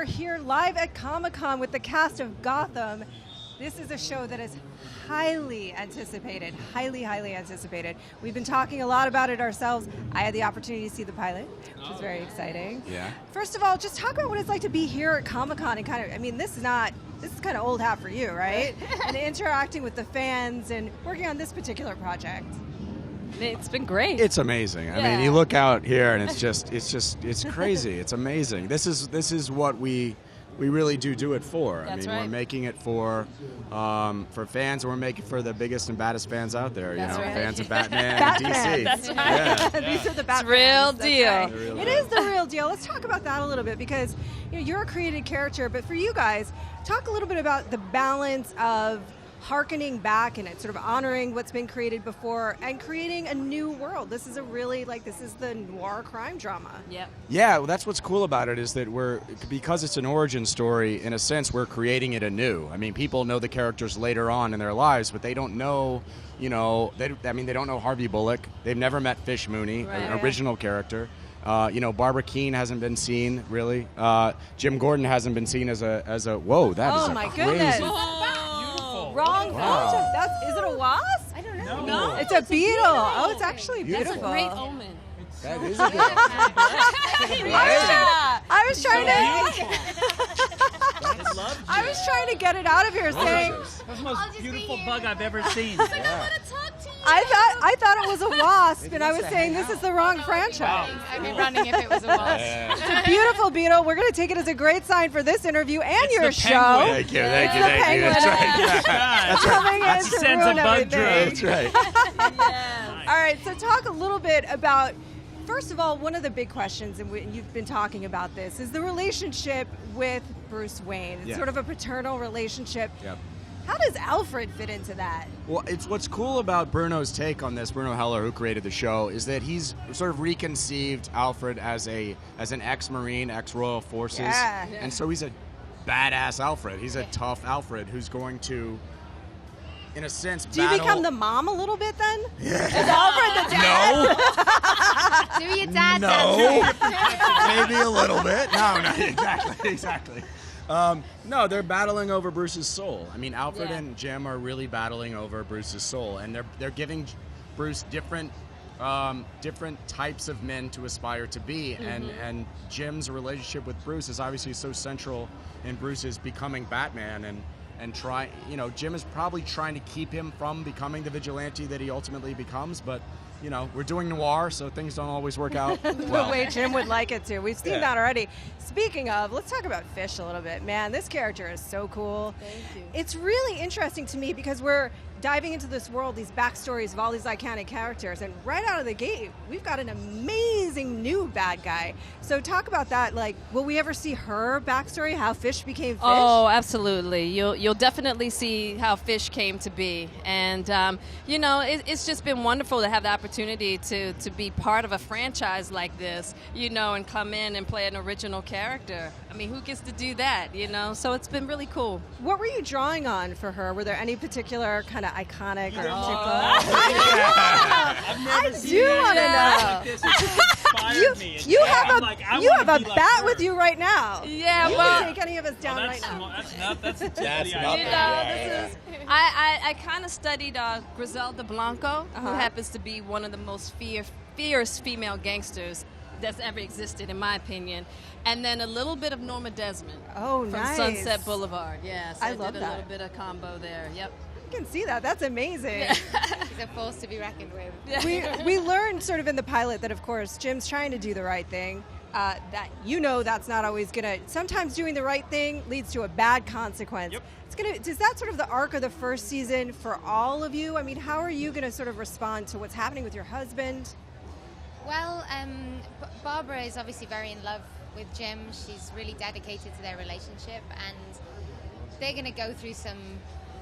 here live at Comic-Con with the cast of Gotham. This is a show that is highly anticipated, highly anticipated. We've been talking a lot about it ourselves. I had the opportunity to see the pilot, which was very exciting. Yeah. First of all, just talk about what it's like to be here at Comic-Con and kind of, I mean, this is kind of old hat for you, right? And interacting with the fans and working on this particular project. It's been great. It's amazing. I mean, you look out here and it's crazy. It's amazing. This is what we really do it for. That's We're making it for fans, and we're making it for the biggest and baddest fans out there. That's right. Fans of Batman and DC. That's right. Yeah. These are the Bat It's real fans. deal. That's right. The real It deal. is the real deal. Let's talk about that a little bit because you're a created character, but for you guys, talk a little bit about the balance of harkening back and sort of honoring what's been created before and creating a new world. This is this is the noir crime drama. Yep. Yeah, well, that's what's cool about it is that because it's an origin story, in a sense, we're creating it anew. I mean, people know the characters later on in their lives, but they don't know, they don't know Harvey Bullock. They've never met Fish Mooney, Right. an original character. Barbara Keene hasn't been seen, really. Jim Gordon hasn't been seen as a whoa, that is Oh a my crazy... goodness. Wrong Wow. photo. Is it a wasp? I don't know. No. It's a beetle. Oh, it's actually That's beautiful. a great omen. That is a good I was trying to get it out of here saying That's the most I'll just be beautiful here. bug I've ever seen. I want to talk to you. I thought it was a wasp, and I was saying this is the wrong franchise. I'd be running if it was a wasp. It's a beautiful beetle. We're going to take it as a great sign for this interview and It's your the show. penguin. Thank you. penguin. That's right. That's Coming in That's to sends ruin a bug everything. drone. That's right. All right, so talk a little bit about, first of all, one of the big questions, and you've been talking about this, is the relationship with Bruce Wayne. It's Yeah. sort of a paternal relationship. Yep. How does Alfred fit into that? Well, it's what's cool about Bruno's take on this. Bruno Heller, who created the show, is that he's sort of reconceived Alfred as an ex-Marine, ex-Royal Forces, Yeah. and so he's a badass Alfred. He's a tough Alfred who's going to, in a sense, Do you battle. become the mom a little bit then? Yeah. Is Alfred the dad? No, Do your dad no, maybe a little bit. No, exactly. No, they're battling over Bruce's soul. I mean, Alfred Yeah. and Jim are really battling over Bruce's soul, and they're giving Bruce different types of men to aspire to be, and Jim's relationship with Bruce is obviously so central in Bruce's becoming Batman, and try. Jim is probably trying to keep him from becoming the vigilante that he ultimately becomes, but. We're doing noir, so things don't always work out well. The way Jim would like it to. We've seen Yeah. that already. Speaking of, let's talk about Fish a little bit. Man, this character is so cool. Thank you. It's really interesting to me because we're diving into this world, these backstories of all these iconic characters, and right out of the gate, we've got an amazing new bad guy. So talk about that. Like, will we ever see her backstory, how Fish became Fish? Oh, absolutely. You'll definitely see how Fish came to be, and it's just been wonderful to have the opportunity to be part of a franchise like this, and come in and play an original character. I mean, who gets to do that? So it's been really cool. What were you drawing on for her? Were there any particular kind of iconic or I've never I seen do anything wanna know. like this. It just inspired me. You And have I'm a like, I you wanna have a be like bat her. with you right now. Yeah, You well, can take any of us down Oh, right now. that's a tip of the That's iceberg. nothing. This is. I kind of studied Griselda Blanco, who Uh-huh. happens to be one of the most fierce female gangsters that's ever existed, in my opinion. And then a little bit of Norma Desmond. Oh, from nice. Sunset Boulevard. Yes, I I love did a that. little bit of combo there. Yep. You can see that. That's amazing. He's a force to be reckoned with. we learned sort of in the pilot that, of course, Jim's trying to do the right thing. That that's not always gonna. Sometimes doing the right thing leads to a bad consequence. Yep. Is that sort of the arc of the first season for all of you? I mean, how are you gonna sort of respond to what's happening with your husband? Well, Barbara is obviously very in love with Jim. She's really dedicated to their relationship, and they're going to go through some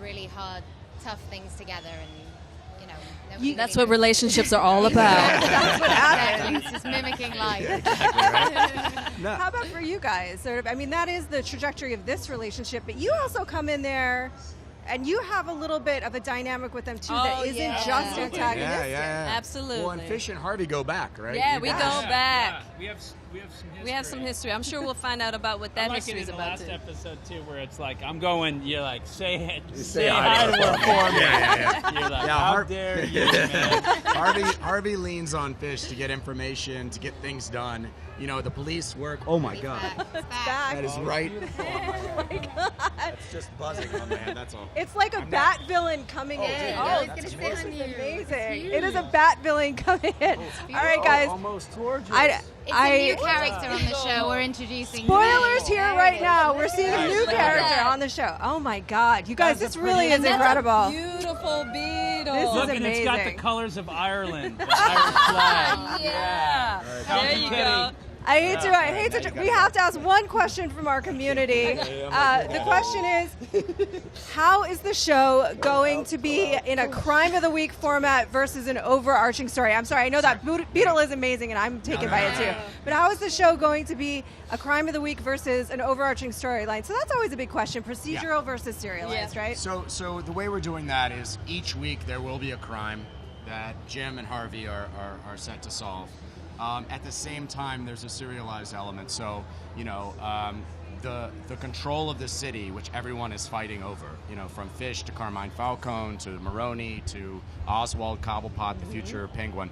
really hard, tough things together, and nobody That's really what relationships are all about. That's what happens. Exactly. It's just mimicking life. How about for you guys? Sort of, I mean, that is the trajectory of this relationship, but you also come in there And you have a little bit of a dynamic with them too that isn't just antagonistic. Absolutely. Well, and Fish and Harvey go back, right? Yeah, You we guys- go back. We have some history. We have some history. I'm sure we'll find out about what that I like history it is in the about last too. episode too, where it's like I'm going. You're like say it. say hi to to her for me. Yeah. You're like, Yeah, how Har- dare you, man? Harvey leans on Fish to get information, to get things done. You know, the police work. Oh my God, Back. that is right. Oh my God. It's just buzzing on man. That's all. It's like a bat villain coming in. dude, Oh, it's gonna this sit is on you. amazing. It's It is a bat villain coming in. All right, guys. Almost gorgeous. It's a new character on the show. We're introducing. Spoilers here right now. We're seeing a new Look at character that. on the show. Oh my God, you guys, That's this a really pretty- is incredible. Beautiful beetle. This is Look, and it's got the amazing. colors of Ireland, the Irish flag. Yeah. There you go. I hate to. We have to ask one question from our community. The question is, how is the show going to be in a crime of the week format versus an overarching story? I'm sorry, I know that Beetle is amazing, and I'm taken by it too. But how is the show going to be a crime of the week versus an overarching storyline? So that's always a big question: procedural versus serialized, right? So the way we're doing that is each week there will be a crime that Jim and Harvey are set to solve. At the same time, there's a serialized element. So, you know, the control of the city, which everyone is fighting over, you know, from Fish to Carmine Falcone to Maroney to Oswald Cobblepot, the future Penguin,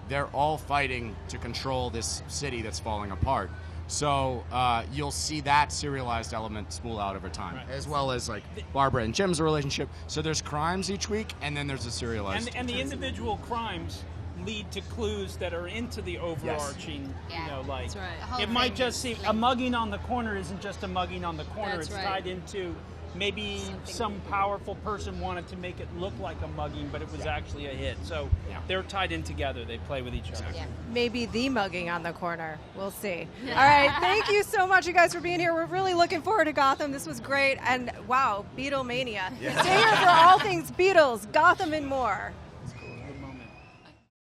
they're all fighting to control this city that's falling apart. So you'll see that serialized element spool out over time, as well as like Barbara and Jim's relationship. So there's crimes each week, and then there's a serialized. And the individual crimes lead to clues that are into the overarching, Yeah. you know, like That's right. The whole it might thing just is seem a linked. mugging on the corner isn't just a mugging on the corner. That's it's right. tied into maybe some powerful person wanted to make it look like a mugging, but it was actually a hit. So they're tied in together. They play with each other. Yeah. Maybe the mugging on the corner. We'll see. All right. Thank you so much, you guys, for being here. We're really looking forward to Gotham. This was great. And wow, Beatlemania. Stay here for all things Beatles, Gotham, and more.